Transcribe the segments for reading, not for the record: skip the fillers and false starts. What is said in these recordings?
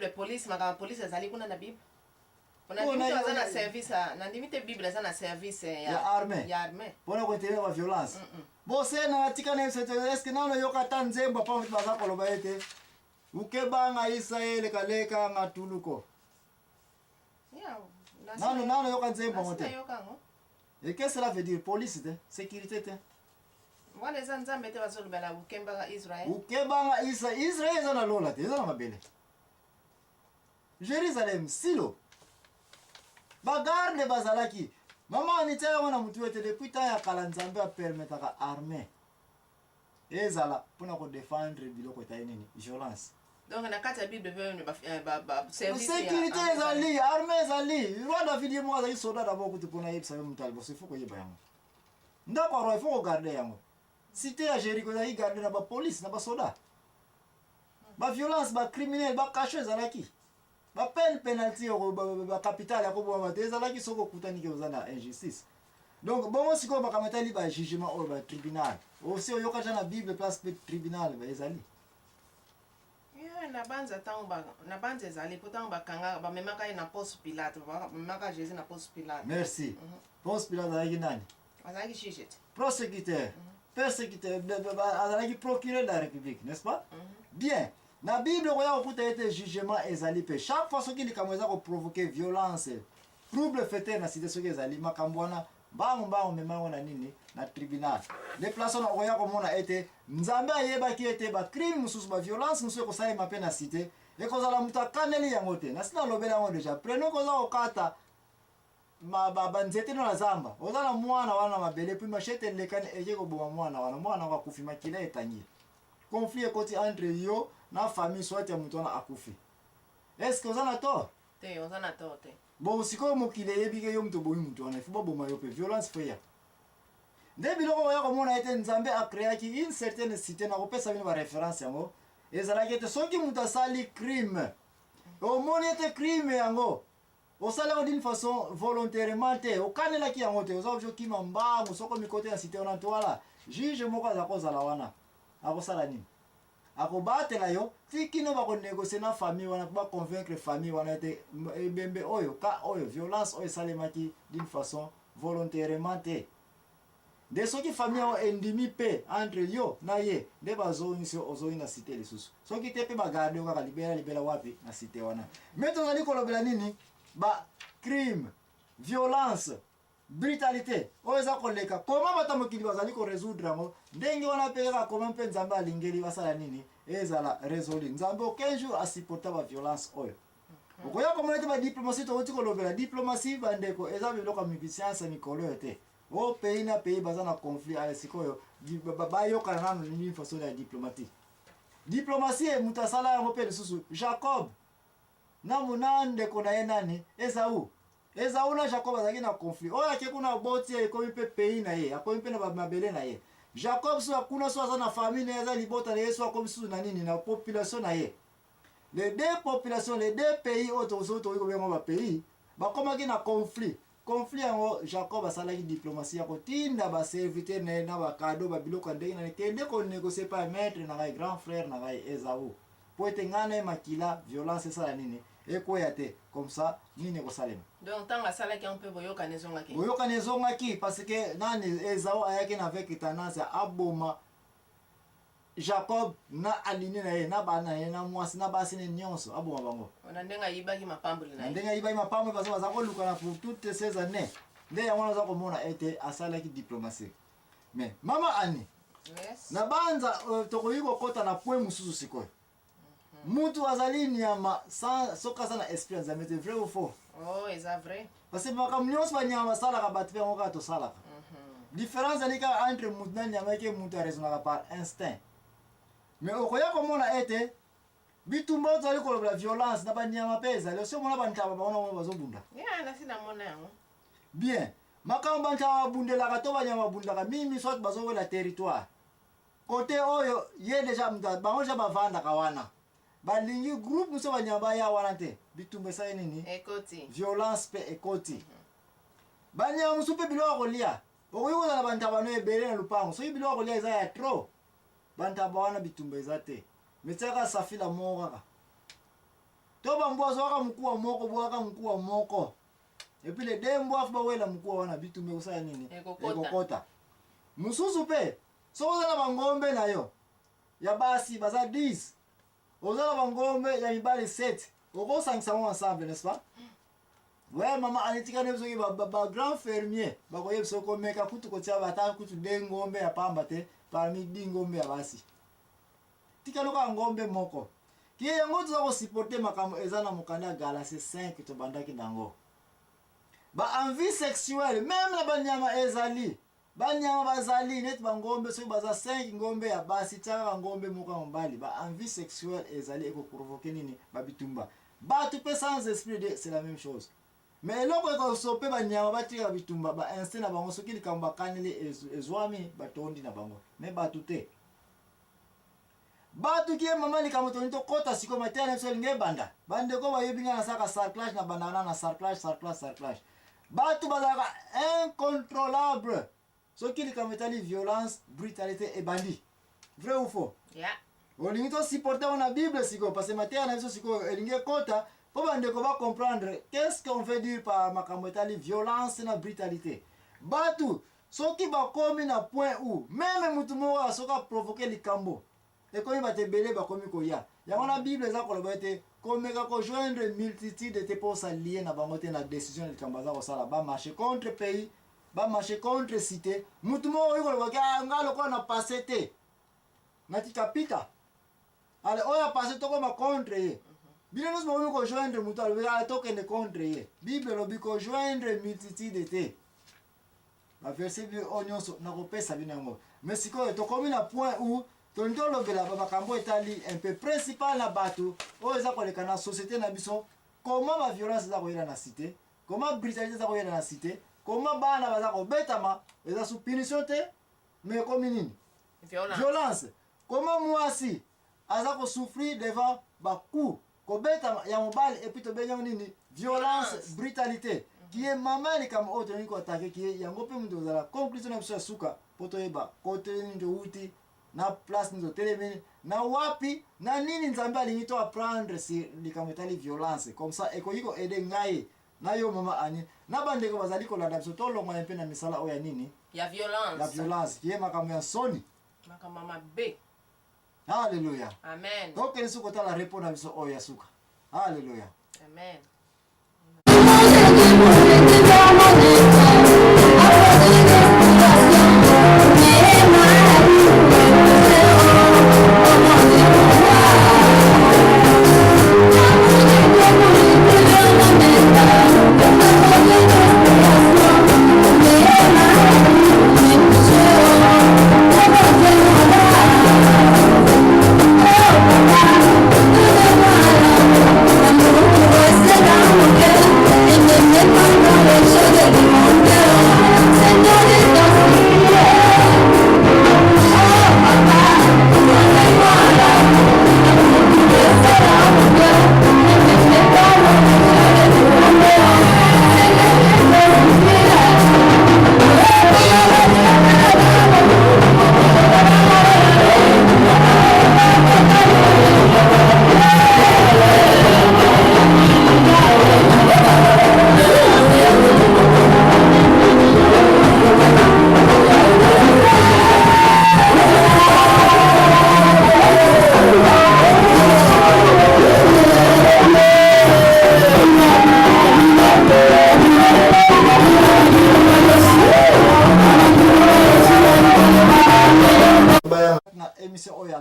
Bible police maka police ezali kuna na Bible. On a service na limite Bible ezana service ya armée. Pona ko tele wa violence. Bo sena atika na est-ce que nano yoka tanzemba pa mutu baza koloba ete. Ukebanga Israel kaleka ngatuluko. Yeah. Nano yoka nzemba mote. Et qu'est-ce que cela veut dire? Police de sécurité te. Moi les nzambe te bazolubela ukemba Israel. Ukebanga Israel ezana lola te, ezana mabele. Jérusalem silo. Bagarde bazalaki. Mama anitaya wana mutu wete depuis temps ya kala nzambe a permetaka armée. Ezala pona ko défendre biloko ta nini violence. Donc na kati ya Bible veut ba service ya sécurité ezali, armée ezali. Roi David yemo azali soldat d'abord kuti pona yebisa yo mutu alibo faut ko yeba yango. Ndako roi faut ko garder yango. Cité ya Jéricho ezali garder na ba police na ba soldat. Ba violence ba criminel ba caché ezalaki. Ba peine penalty au ba capital ya ko bo mate ezalaki soko kutani ke ozana injustice. Donc bon siko ba kamatali ba jugement au ba tribunal. Aussi oyoka jana Bible place pe tribunal ba ezali. Yeah, na banza ezali pourtant ba kanga ba memaka na poste Pilate ba memaka Jésus na poste Pilate. Merci. Poste Pilate azali nani? Azali juge. Prosécuteur. Persécuteur azali procureur de la République, n'est-ce pas? Bien. Na Bible oya okuta ete jugement ezali pe chaque fois soki likamweza ko provoquer violence, trouble fete na cité soki ezali makambwana bango mema na nini na tribunal. Les personnes oya komona ete nzambe ayebaki ete ba crime mususu ba violence mususu ko sala mape na cité e kozala mutakaneli yango te. Na sina lobela yango déjà. Prenons koza okata ba nzete na zamba. Ozala mwana wana mabele puis machete lekane eye ko boma mwana wa kufima kila etangi. Conflit ekoti entre yo na famille soit ya mutu wana akufi. Est-ce que ozana tort? Te ozana tort te. Bon siko mokile yebike yo mutu boyi mutu wana ifuba boma yo pe violence feya. Nde biloko oya komona ete nzambe a créaki une certaine cité na kopesa bino ba référence yango. Ezalaki ete soki mutu asali crime. Omoni ete crime yango. Osala d'une façon volontairement te. Okanelaki yango te. Oza objo kima mbangu soko mikote ya cité wana toala. Juge moko azakozala wana. Akosala nini? Akobatela yo tikino bako négocier na famille wana ba convaincre famille wana te bembe oyo ka oyo violence oyo salemaki d'une façon volontairement te. De soki famille o endimi pe entre yo na ye de bazoni so ozoni na cité lisusu. Soki te pe ba garder yo kaka libela wapi na cité wana. Mais tozali kolobela nini? Ba crime, violence, brutalité oza koleka comment batamokili bazali ko résoudre ngo ndenge wana peka comment pe nzambe alingeli basala nini ezala résolu nzambe aucun jour asupporta ba violence oyo okoya komona ba diplomatie to otiko lobela diplomatie bandeko eza biloko mibisiansa mikolo yote o pays na pays bazana conflit ale sikoyo ba yoka nano ni façon ya diplomatie mutasala yango pe lisusu Jacob na munande ko na ye nani Esaú na Jacob azaki na conflit. Oya ke kuna boti ekomi pe pays na ye, akomi pe na mabele na ye. Jacob so akuna so aza na famille na eza libota na ye so akomi so na nini na population na ye. Les deux populations, les deux pays autour ko bengo ba pays, ba komaki na conflit. Conflit yango Jacob asalaki diplomatie ya kotinda ba serviteur na ba cadeau ba biloko ndenge na kende ko négocier pas maître na grand frère na Esaú. Po etengana makila violence ça la nini. Ekoyate comme ça nini ko salema. Donc tant à sala qui on peut boyoka nezongaki. Boyoka nezongaki parce que nani Esaú ayaki na avec tendance à aboma Jacob na aligné na ye na bana ye na mwasi na basi ne nyonso aboma bango. On ndenga yibaki mapambuli na. Ndenga yibaki mapambuli parce que bazako lukana pour toutes ces années. Nde ya wana zako mona ete asalaki diplomatie. Mais mama Annie. Yes. Na banza tokoyiko kota na point mususu sikoyo. Mutu azali nyama sans soka sana esprit nzambe te vrai ou faux? Oh, c'est vrai. Parce que makamnyos ba nyama sala ka batwe ngoka to sala. Différence alika entre mutu na nyama ke mutu raisonnera par instinct. Mais okoya komona ete bitumba zali ko la violence na ba nyama peza le so mona bantaba ba ona bazobunda. Yeah, na sina mona yango. Bien. Makamba bantaba bundela ka to ba nyama bunda ka mimi soit bazo la territoire. Côté oyo ye déjà mda bango ja bavanda ka wana. Balingi groupe muso banyamba ya wana te bitumbe sa nini ekoti violence pe ekoti banyamba muso pe bilo kolia okoyo na bantaba no ebele na lupango so bilo kolia eza ya trop bantaba wana bitumbe za te metaka safila mo kaka to bambwa zo aka mkuu wa moko bwaka mkuu wa moko epile dembo afu bawela mkuu wana bitume kusaya nini ekokota mususu pe so ozala bangombe nayo ya basi baza 10 ozala bangombe ya mibali 7 okosangisa mo ensemble n'est-ce pas ouais mama anitika ne bisoki ba grand fermier bakoye bisoko meka kutu kotia bata kutu dengombe ya pamba te parmi dingombe ya basi tika loka ngombe moko ki yango tuza ko supporter makambo ezana mokanda galase 5 to bandaki nango ba envie sexuelle même la banyama ezali banyama bazali net bangombe so baza 5 ngombe ya basi tsaka ngombe moko mbali ba envie sexuelle ezali eko provoquer nini babitumba ba tu peux sans esprit de c'est la même chose mais loko eko sope banyama batika bitumba ba instinct na bango soki likamba kanele ezwami batondi na bango mais ba tuté batu ki mama likambo toni to kota siko materne so linge banda bande ko bayebinga na saka sarclage na banana na sarclage batu bazaka incontrôlable soki likambo tali violence brutalité et bandit vrai ou faux yeah olingi to supporter on la bible siko parce que materne so siko linge kota po bande ko ba comprendre qu'est-ce qu'on veut dire par makambo tali violence na brutalité batu soki ba komi na point où même mutu mo asoka provoquer likambo et comme il va te béler, bah comme il y a. Il y a la Bible, ça qu'on va te comme il va joindre multitude de tes pour s'allier na bangote na décision de Kambaza au sala ba marcher contre pays, ba marcher contre cité. Mutumo il va ga ngalo ko na passé te. Na tikapita. Ale oya passé to comme contre ye. Bien nous mo ko joindre mutu ale va toke ne contre ye. Bible lo bi ko joindre multitude de te. La verset bi onyon so na ko pesa bina ngo. Mais siko to comme na point où tondo lobela ba makambo etali un peu principal na bato o eza koleka na société na biso comment la violence za koyela na cité comment brutalité za koyela na cité comment bana baza ko betama eza sous punition te mais comme nini violence comment mwasi aza ko souffrir devant ba coup ko betama ya mobile et puis to benyo nini violence brutalité qui est mamali comme autre ni ko attaquer qui est yango pe mundo za la conclusion na biso suka poto eba kote ni ndo uti na place nizo telemeni na wapi na nini nzambe alingi to apprendre si likametali violence comme ça eko yiko ede ngai na yo mama ani na bande ko bazali ko landa biso to longa mpe na misala oya nini ya violence ye makambo ya soni makamama be haleluya amen donc ele suko tala répondre na biso oya suka haleluya amen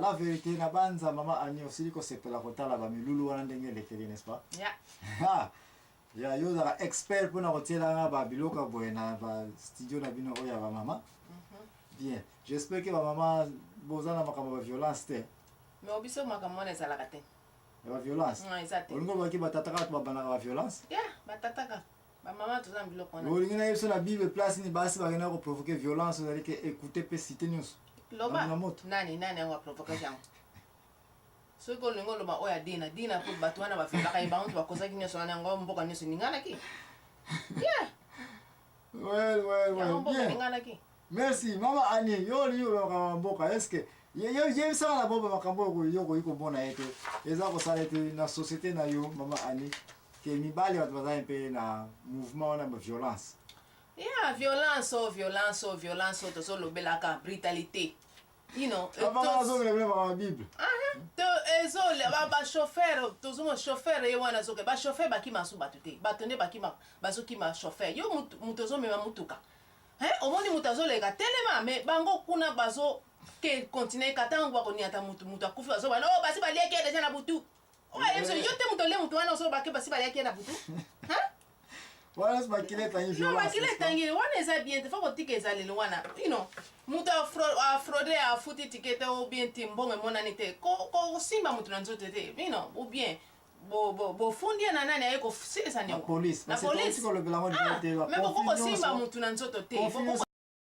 la vérité na banza mama ani aussi ko sepela kotala ba milulu wana ndenge lekeli n'est-ce pas yeah ya yo da expert pour na kotela ba biloka boena ba studio na bino oya ba mama bien j'espère que ba mama bozana makambo ba violence te mais obiso makambo na ezalaka te ba violence exactement olingo ba ki batataka to ba ba violence yeah batataka ba mama tozana biloko na olingo na yeso na bible place ni basi ba gena ko provoquer violence c'est-à-dire que écouter pe citer news loba nani yango provocation yango soki olingo loba oyo dina po bato wana bafendaka ye bango bakozaki nyonso wana yango mboka nyonso ninganaki well bien ninganaki merci mama ani yo olingi olobaka mboka est ce que ye sala na bobo makambo yoko iko bona ete eza ko sala ete na société na yo mama ani ke mibali watu baza mpe na mouvement na violence. Yeah, violence to so lobelaka brutalité. You know, Papa zo le ma Bible. To ezole ba chauffeur tozumo chauffeur ye wana zoke ba chauffeur bakima su batute batonde bakima bazoki ma chauffeur yo mutozo mema mutuka omoni mutazo lega telema me bango kuna bazo ke continue katango ba koni ata mutu akufi bazo bana oh basi balieke deja na butu oya yeso yote mutole mutu wana so bake basi balieke na butu Wala sba kile tangi violence. No bakile tangi wana eza bien faut ko tike eza lelo wana you know mutu fraude a futi ticket ou bien timbonge monani te ko simba mutu na nzoto te you know ou bien bo fundi na nani ayeko silisa ne police na police ko le bela mo de mais ko simba mutu na nzoto te